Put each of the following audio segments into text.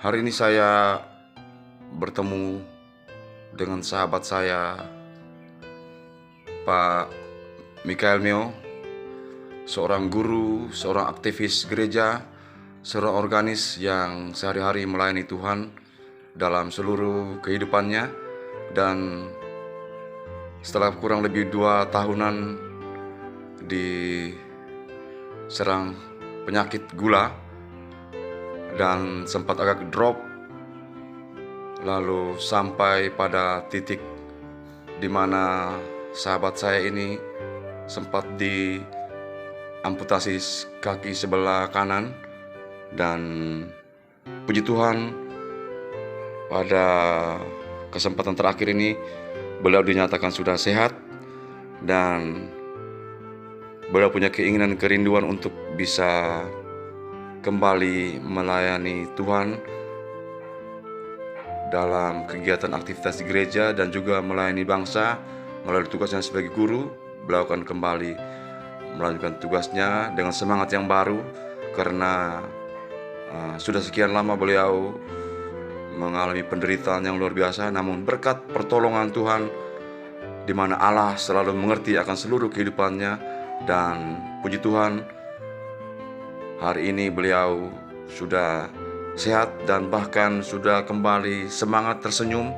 Hari ini saya bertemu dengan sahabat saya, Pak Mikael Meo, seorang guru, seorang aktivis gereja, seorang organis yang sehari-hari melayani Tuhan dalam seluruh kehidupannya. Dan setelah kurang lebih 2 tahunan diserang penyakit gula dan sempat agak drop, lalu sampai pada titik di mana sahabat saya ini sempat diamputasi kaki sebelah kanan. Dan puji Tuhan, pada kesempatan terakhir ini beliau dinyatakan sudah sehat, dan beliau punya keinginan kerinduan untuk bisa kembali melayani Tuhan dalam kegiatan aktivitas di gereja dan juga melayani bangsa melalui tugasnya sebagai guru. Beliau akan kembali melanjutkan tugasnya dengan semangat yang baru, karena sudah sekian lama beliau mengalami penderitaan yang luar biasa. Namun berkat pertolongan Tuhan, di mana Allah selalu mengerti akan seluruh kehidupannya, dan puji Tuhan, hari ini beliau sudah sehat dan bahkan sudah kembali semangat, tersenyum.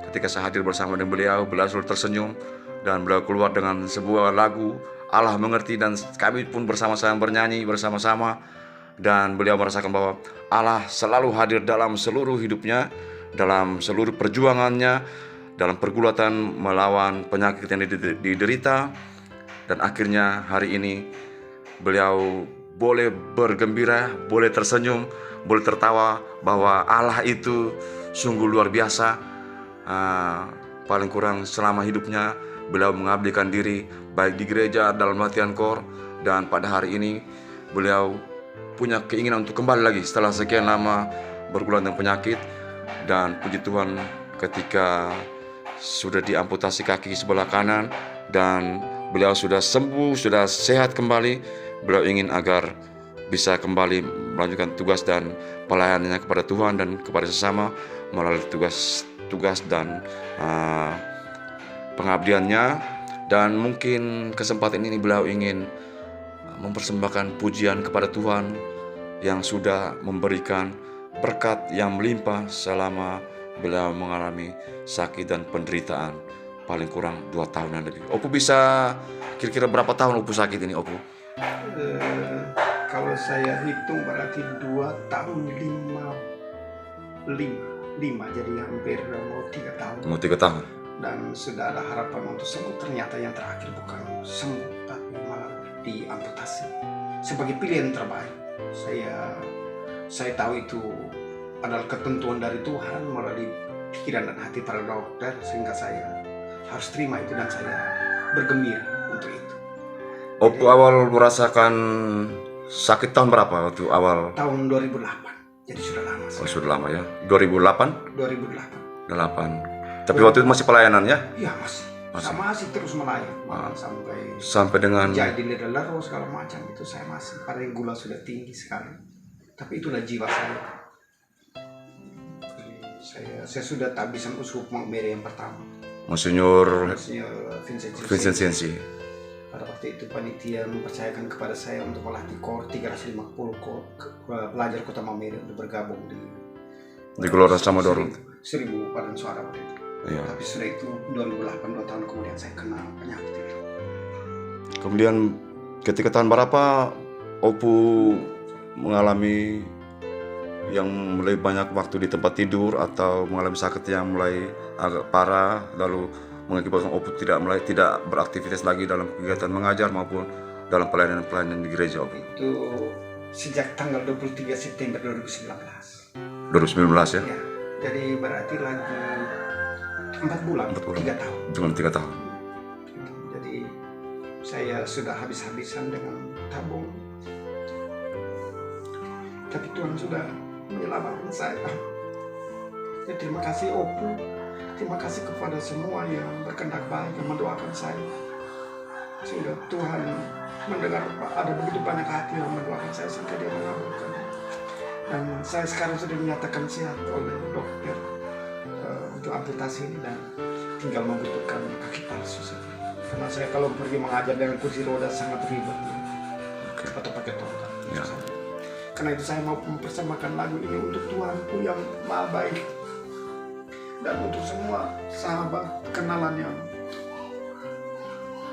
Ketika saya hadir bersama dengan beliau selalu tersenyum, dan beliau keluar dengan sebuah lagu Allah Mengerti, dan kami pun bersama-sama bernyanyi bersama-sama. Dan beliau merasakan bahwa Allah selalu hadir dalam seluruh hidupnya, dalam seluruh perjuangannya, dalam pergulatan melawan penyakit yang diderita. Dan akhirnya hari ini beliau boleh bergembira, boleh tersenyum, boleh tertawa bahwa Allah itu sungguh luar biasa. Paling kurang selama hidupnya beliau mengabdikan diri baik di gereja, dalam latihan kor, dan pada hari ini beliau punya keinginan untuk kembali lagi setelah sekian lama bergulat dengan penyakit. Dan puji Tuhan, ketika sudah diamputasi kaki sebelah kanan dan beliau sudah sembuh, sudah sehat kembali, beliau ingin agar bisa kembali melanjutkan tugas dan pelayanannya kepada Tuhan dan kepada sesama melalui tugas dan pengabdiannya. Dan mungkin kesempatan ini beliau ingin mempersembahkan pujian kepada Tuhan yang sudah memberikan berkat yang melimpah selama beliau mengalami sakit dan penderitaan paling kurang 2 tahunan lebih. Opu bisa kira-kira berapa tahun Opu sakit ini, Opu? Kalau saya hitung berarti 2 tahun 5, jadi hampir mau 3 tahun. Mau 3 tahun. Dan sudah ada harapan untuk sembuh, ternyata yang terakhir bukan sembuh tapi malah diamputasi sebagai pilihan terbaik. Saya tahu itu adalah ketentuan dari Tuhan melalui pikiran dan hati para dokter, sehingga saya harus terima itu dan saya bergembira untuk itu. Opu awal merasakan sakit tahun berapa waktu awal? Tahun 2008, jadi sudah lama. Sudah lama ya. 2008? 2008. Tapi waktu itu masih pelayanan ya? Iya, masih terus melayani sampai dengan jadi lelah segala macam. Itu saya masih, padahal gula sudah tinggi sekali, tapi itulah jiwa saya. Saya sudah tak bisa usuk Mangmere yang pertama, Monsignor Vincent Sensi. Pada waktu itu panitia mempercayakan kepada saya untuk melatih kor 350 pelajar Kota Mangmere untuk bergabung di Gelora Samadoro 1000 paduan suara waktu itu. Ya. Tapi sudah itu 2008, 2 tahun kemudian saya kena penyakit itu. Kemudian ketika tahun berapa Opu mengalami yang mulai banyak waktu di tempat tidur atau mengalami sakit yang mulai agak parah, lalu mengakibatkan Opu tidak beraktivitas lagi dalam kegiatan mengajar maupun dalam pelayanan di gereja, Opu? Itu sejak tanggal 23 September 2019 ya? Ya, jadi berarti lagi 4 bulan, 3 tahun. Cuma 3 tahun. Jadi saya sudah habis-habisan dengan tabung, tapi Tuhan sudah menyelamatkan saya. Ya, terima kasih Opu, terima kasih kepada semua yang berkehendak baik, yang mendoakan saya. Sehingga Tuhan mendengar, ada begitu banyak hati yang mendoakan saya sampai Dia mengabulkan. Dan saya sekarang sudah dinyatakan sehat oleh dokter untuk amputasi ini, dan tinggal membutuhkan kaki palsu saja. Karena saya kalau pergi mengajar dengan kursi roda sangat ribet ya. Atau pakai tongkat. Ya. Karena itu saya mau mempersembahkan lagu ini untuk Tuhanku yang maha baik, dan untuk semua sahabat kenalan yang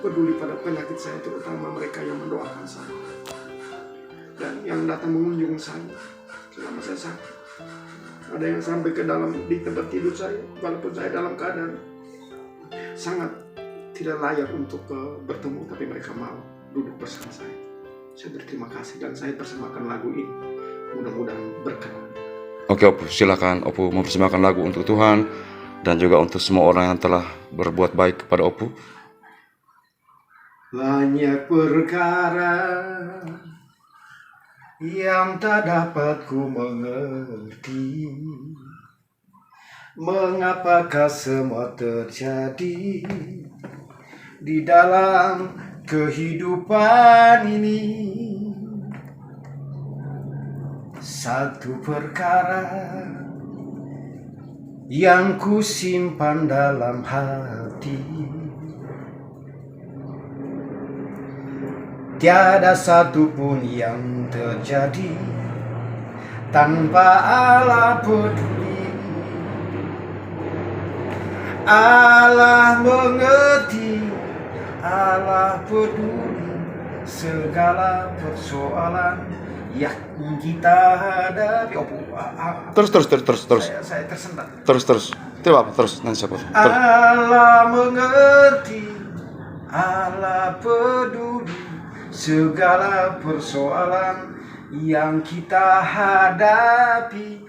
peduli pada penyakit saya, terutama mereka yang mendoakan saya dan yang datang mengunjungi saya selama saya sakit. Ada yang sampai ke dalam di tempat tidur saya, walaupun saya dalam keadaan sangat tidak layak untuk bertemu, tapi mereka mau duduk bersama saya. Saya berterima kasih dan saya persembahkan lagu ini. Mudah-mudahan berkenan. Oke Opu, silakan Opu mempersembahkan lagu untuk Tuhan dan juga untuk semua orang yang telah berbuat baik kepada Opu. Banyak perkara yang tak dapat ku mengerti, mengapakah semua terjadi di dalam kehidupan ini. Satu perkara yang ku simpan dalam hati, tiada satupun yang terjadi tanpa Allah peduli. Allah mengerti, Allah peduli segala persoalan yang kita hadapi. Terus. Saya tersendat. Terus. Tidak apa, terus. Nanti saya potong. Allah mengerti, Allah peduli segala persoalan yang kita hadapi,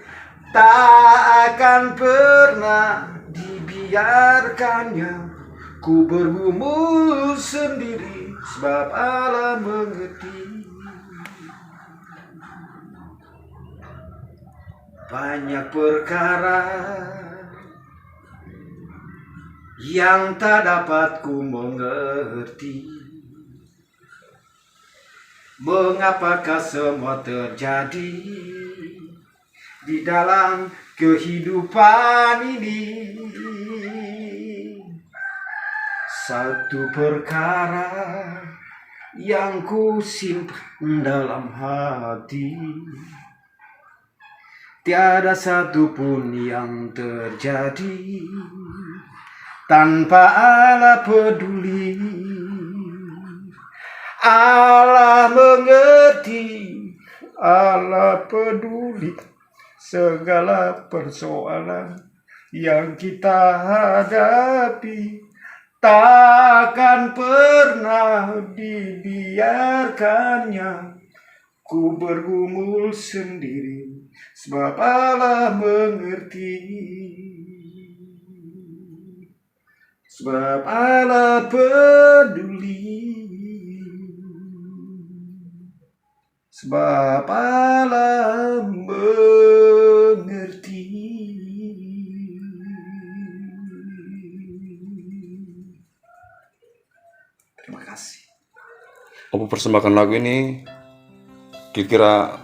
tak akan pernah dibiarkannya ku bergumul sendiri, sebab Allah mengerti. Banyak perkara yang tak dapat ku mengerti, mengapakah semua terjadi di dalam kehidupan ini. Satu perkara yang ku simpan dalam hati, tiada satupun yang terjadi tanpa Allah peduli. Allah mengerti, Allah peduli segala persoalan yang kita hadapi, takkan pernah dibiarkannya ku bergumul sendiri, sebab Allah mengerti. Sebab Allah peduli, sebab Allah mengerti. Terima kasih. Opu persembahkan lagu ini, kira-kira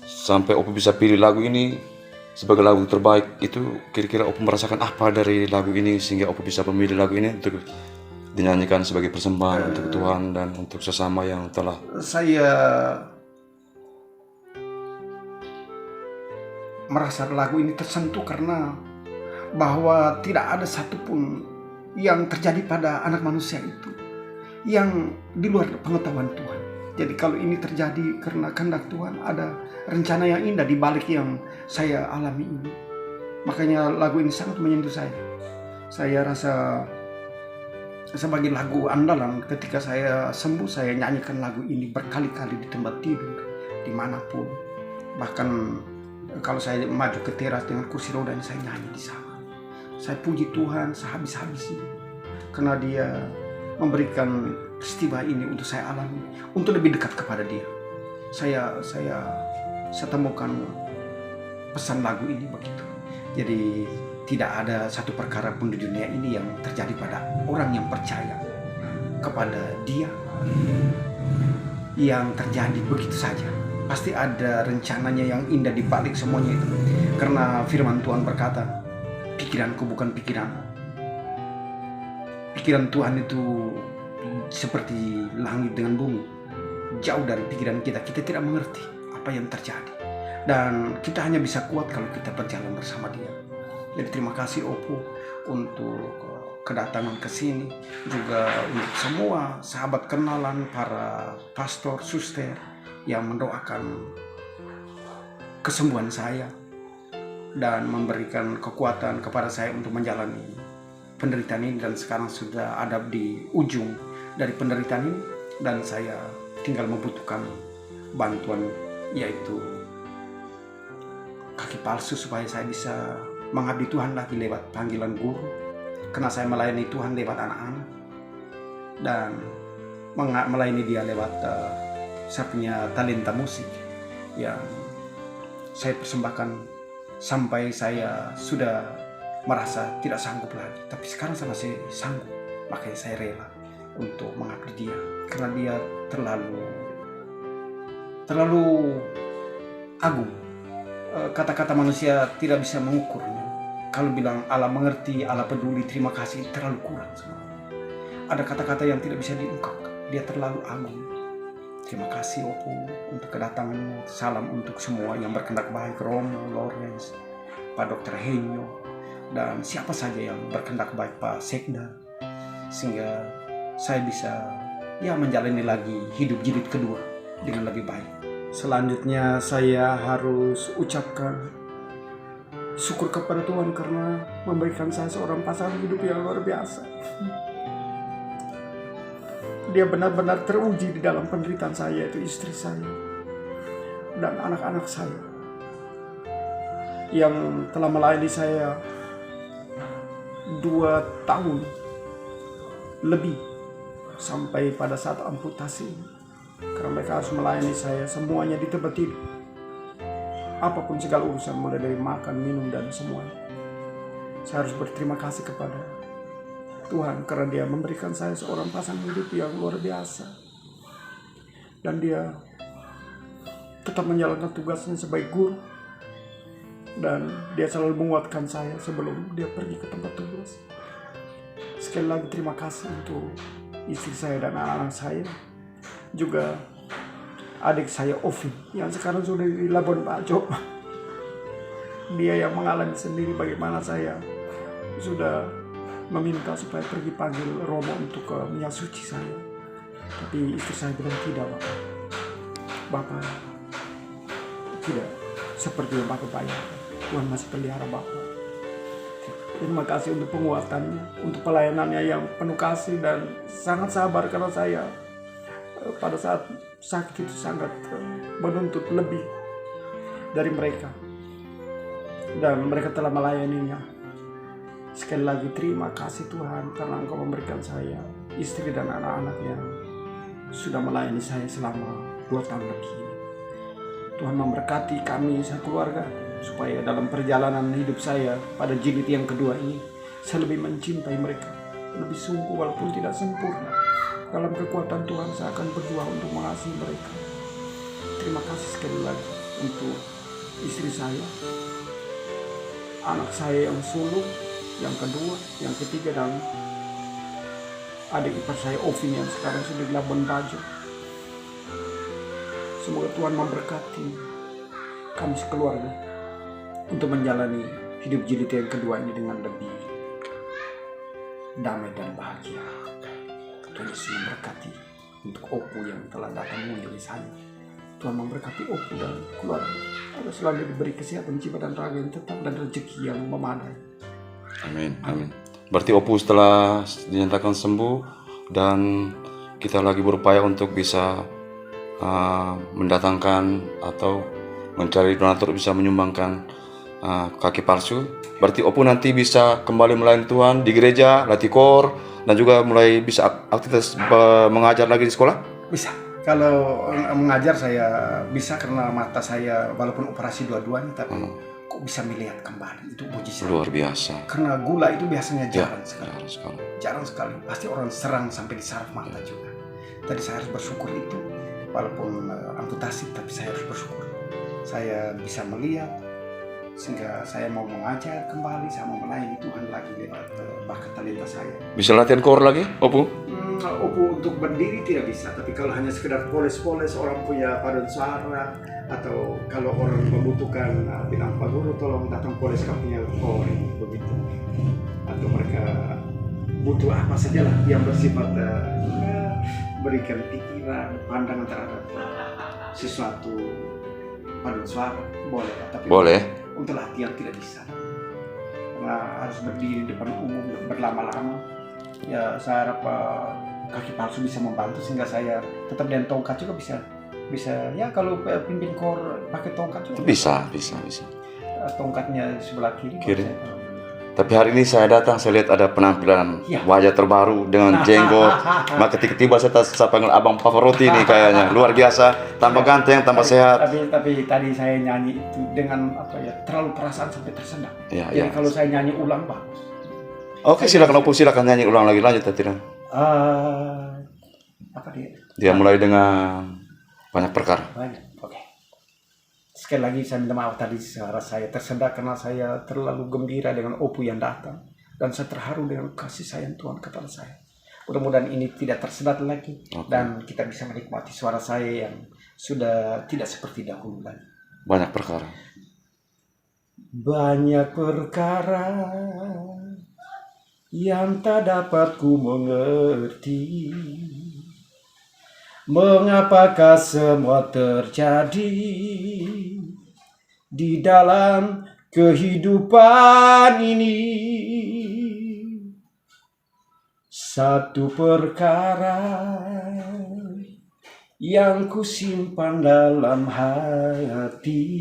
sampai Opu bisa pilih lagu ini sebagai lagu terbaik, itu kira-kira Opu merasakan apa dari lagu ini sehingga Opu bisa memilih lagu ini untuk dinyanyikan sebagai persembahan untuk Tuhan dan untuk sesama yang telah. Saya merasa lagu ini tersentuh karena bahwa tidak ada satupun yang terjadi pada anak manusia itu yang di luar pengetahuan Tuhan. Jadi kalau ini terjadi karena kehendak Tuhan, ada rencana yang indah di balik yang saya alami ini. Makanya lagu ini sangat menyentuh saya. Saya rasa sebagai lagu andalan ketika saya sembuh, saya nyanyikan lagu ini berkali-kali di tempat tidur, dimanapun. Bahkan kalau saya maju ke teras dengan kursi roda, saya nyanyi di sana. Saya puji Tuhan sehabis-habisnya karena Dia memberikan peristiwa ini untuk saya alami, untuk lebih dekat kepada Dia. Saya temukan pesan lagu ini begitu. Jadi tidak ada satu perkara pun di dunia ini yang terjadi pada orang yang percaya kepada Dia yang terjadi begitu saja. pasti ada rencananya yang indah di balik semuanya itu. Karena firman Tuhan berkata, pikiranku bukan pikiranmu. Pikiran Tuhan itu seperti langit dengan bumi, jauh dari pikiran kita. Kita tidak mengerti apa yang terjadi, dan kita hanya bisa kuat kalau kita berjalan bersama Dia. Jadi terima kasih Opu untuk kedatangan ke sini, juga untuk semua sahabat kenalan, para pastor, suster yang mendoakan kesembuhan saya dan memberikan kekuatan kepada saya untuk menjalani penderitaan ini. Dan sekarang sudah ada di ujung dari penderitaan ini, dan saya tinggal membutuhkan bantuan, yaitu kaki palsu, supaya saya bisa mengabdi Tuhan lagi lewat panggilan guru, karena saya melayani Tuhan lewat anak-anak dan melayani Dia lewat saya punya talenta musik yang saya persembahkan sampai saya sudah merasa tidak sanggup lagi. Tapi sekarang saya masih sanggup, makanya saya rela untuk mengabdi Dia, karena Dia terlalu agung. Kata-kata manusia tidak bisa mengukurnya. Kalau bilang Allah mengerti, Allah peduli, terima kasih, terlalu kurang semua. Ada kata-kata yang tidak bisa diungkapkan. Dia terlalu agung. Terima kasih Opu untuk kedatanganmu. Salam untuk semua yang berkehendak baik, Romo, Lawrence, Pak Dr. Henyo, dan siapa saja yang berkehendak baik, Pak Sekda, sehingga saya bisa menjalani lagi hidup jilid kedua dengan lebih baik. Selanjutnya saya harus ucapkan syukur kepada Tuhan karena memberikan saya seorang pasangan hidup yang luar biasa. Dia benar-benar teruji di dalam penderitaan saya, yaitu istri saya dan anak-anak saya yang telah melayani saya 2 tahun lebih sampai pada saat amputasi ini. Karena mereka harus melayani saya semuanya di tempat tidur, apapun segala urusan, mulai dari makan, minum, dan semuanya. Saya harus berterima kasih kepada Tuhan karena Dia memberikan saya seorang pasangan hidup yang luar biasa, dan Dia tetap menjalankan tugasnya sebagai guru, dan Dia selalu menguatkan saya sebelum Dia pergi ke tempat tugas. Sekali lagi terima kasih untuk istri saya dan anak-anak saya, juga adik saya Ovi yang sekarang sudah di Labuan Bajo. Dia yang mengalami sendiri bagaimana saya sudah meminta supaya pergi panggil Romo untuk menyasuci saya, tapi istri saya bilang tidak, Bapak tidak seperti yang Bapak bayangkan. Tuhan masih pelihara Bapak. Terima kasih untuk penguatannya, untuk pelayanannya yang penuh kasih dan sangat sabar, karena saya pada saat sakit itu sangat menuntut lebih dari mereka, dan mereka telah melayaninya. Sekali lagi terima kasih Tuhan karena Engkau memberikan saya istri dan anak-anak yang sudah melayani saya selama 2 tahun lebih ini. Tuhan memberkati kami sekeluarga supaya dalam perjalanan hidup saya pada jilid yang kedua ini, saya lebih mencintai mereka, lebih sungguh walaupun tidak sempurna. Dalam kekuatan Tuhan saya akan berjuang untuk mengasihi mereka. Terima kasih sekali lagi untuk istri saya, anak saya yang sulung, yang kedua, yang ketiga, dan adik ipar saya Ovin yang sekarang sudah di Labuan Bajo. Semoga Tuhan memberkati kami sekeluarga untuk menjalani hidup jilid yang kedua ini dengan lebih damai dan bahagia. Tuhan Yesus memberkati untuk Opu yang telah datang mengunjungi saya. Tuhan memberkati Opu dan keluarga agar selalu diberi kesehatan jiwa dan raga yang tetap dan rezeki yang memadai. Amin, amin. Berarti Opu setelah dinyatakan sembuh dan kita lagi berupaya untuk bisa mendatangkan atau mencari donatur bisa menyumbangkan kaki palsu. Berarti Opu nanti bisa kembali melayani Tuhan di gereja, latih kor, dan juga mulai bisa aktivitas mengajar lagi di sekolah? Bisa. Kalau mengajar saya bisa karena mata saya walaupun operasi dua-duanya, tapi kok bisa melihat kembali. Itu mujizat. Luar biasa. Karena gula itu biasanya jarang sekali. Jarang sekali. Jarang sekali. Pasti orang serang sampai di saraf mata juga. Tadi saya harus bersyukur itu. walaupun amputasi, tapi saya harus bersyukur. Saya bisa melihat, sehingga saya mau mengajar kembali, saya mau melayani Tuhan lagi lewat bakat talenta saya. Bisa latihan core lagi, Opu? Opu untuk berdiri tidak bisa, tapi kalau hanya sekedar poles-poles, orang punya paduan suara, atau kalau orang membutuhkan bilang Pak Guru tolong datang poles kapunya core begitu, atau mereka butuh apa sajalah yang bersifat berikan pikiran, pandangan terhadap sesuatu paduan suara, boleh, tapi Boleh. untuk latihan tidak bisa, karena harus berdiri di depan umum berlama-lama. Ya saya harap kaki palsu bisa membantu sehingga saya tetap dengan tongkat juga bisa ya, kalau pimpin kor pakai tongkat juga Bisa. tongkatnya sebelah kiri. Kiri. Tapi hari ini saya datang, saya lihat ada penampilan Ya. wajah terbaru dengan jenggot. Maka tiba-tiba saya panggil Abang Pavarotti ini kayaknya. Luar biasa, tambah ganteng, tambah sehat. Tapi tadi saya nyanyi itu dengan terlalu perasaan sampai tersendak. Ya, Jadi ya. kalau saya nyanyi ulang bagus. Oke, silakan Opu, silakan nyanyi ulang lagi, lanjut tidak? Apa dia? Dia mulai dengan banyak perkara. Banyak. Oke. Sekali lagi saya minta maaf tadi suara saya tersendak karena saya terlalu gembira dengan Opu yang datang, dan saya terharu dengan kasih sayang Tuhan kepada saya. Mudah-mudahan ini tidak tersendat lagi, dan kita bisa menikmati suara saya yang sudah tidak seperti dahulu lagi. Banyak perkara. Banyak perkara yang tak dapat ku mengerti, mengapakah semua terjadi di dalam kehidupan ini. Satu perkara yang ku simpan dalam hati,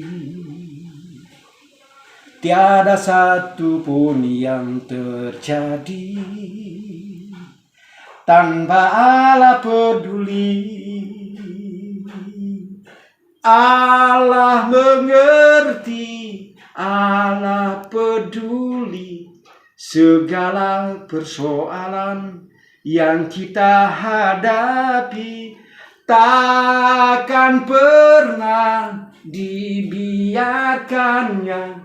tiada satu pun yang terjadi tanpa Allah peduli. Allah mengerti, Allah peduli segala persoalan yang kita hadapi. Takkan pernah dibiarkannya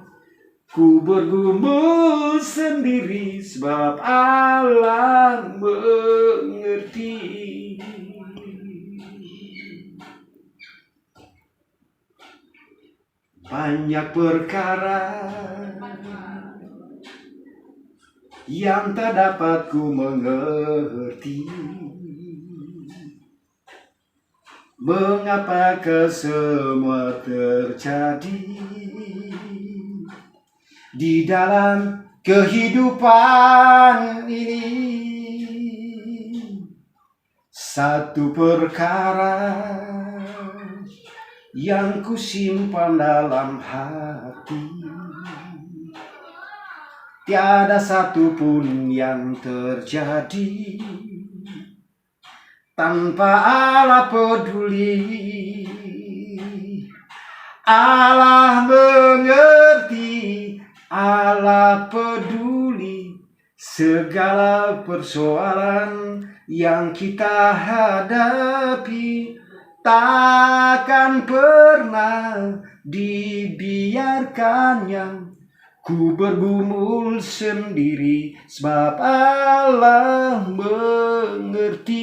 ku bergumul sendiri, sebab Allah mengerti. Banyak perkara yang tak dapat ku mengerti, mengapakah semua terjadi di dalam kehidupan ini. Satu perkara yang ku simpan dalam hati, tiada satu pun yang terjadi tanpa Allah peduli. Allah mengerti, Allah peduli segala persoalan yang kita hadapi. Takkan pernah dibiarkannya ku bergumul sendiri, sebab Allah mengerti.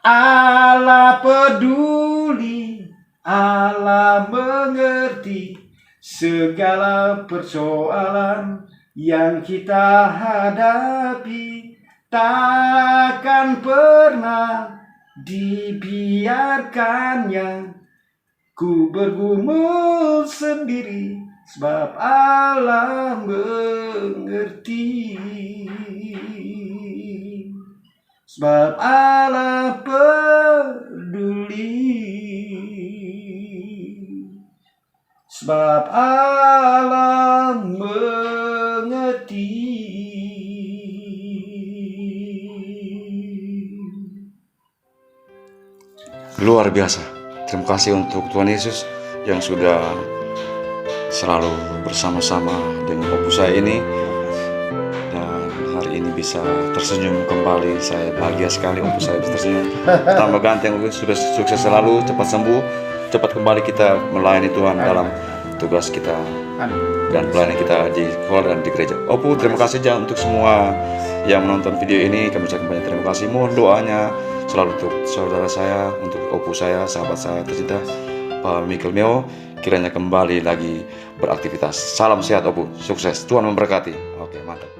Allah peduli, Allah mengerti segala persoalan yang kita hadapi. Takkan pernah dibiarkannya ku bergumul sendiri, sebab Allah mengerti. Sebab Allah peduli, sebab Allah mengerti. Luar biasa. Terima kasih untuk Tuhan Yesus yang sudah selalu bersama-sama dengan Opu saya ini. Dan hari ini bisa tersenyum kembali. Saya bahagia sekali Opu saya bisa tersenyum. Tambah ganteng Opu, sukses selalu, cepat sembuh, cepat kembali kita melayani Tuhan dalam tugas kita dan pelayanan kita di sekolah dan di gereja. Opu, terima kasih Jan untuk semua yang menonton video ini. Kami ucapkan banyak terima kasih. Mohon doanya selalu untuk saudara saya, untuk Opu saya, sahabat saya tercinta Pak Michael Meo, kiranya kembali lagi beraktivitas. Salam sehat Opu, sukses, Tuhan memberkati. Oke, mantap.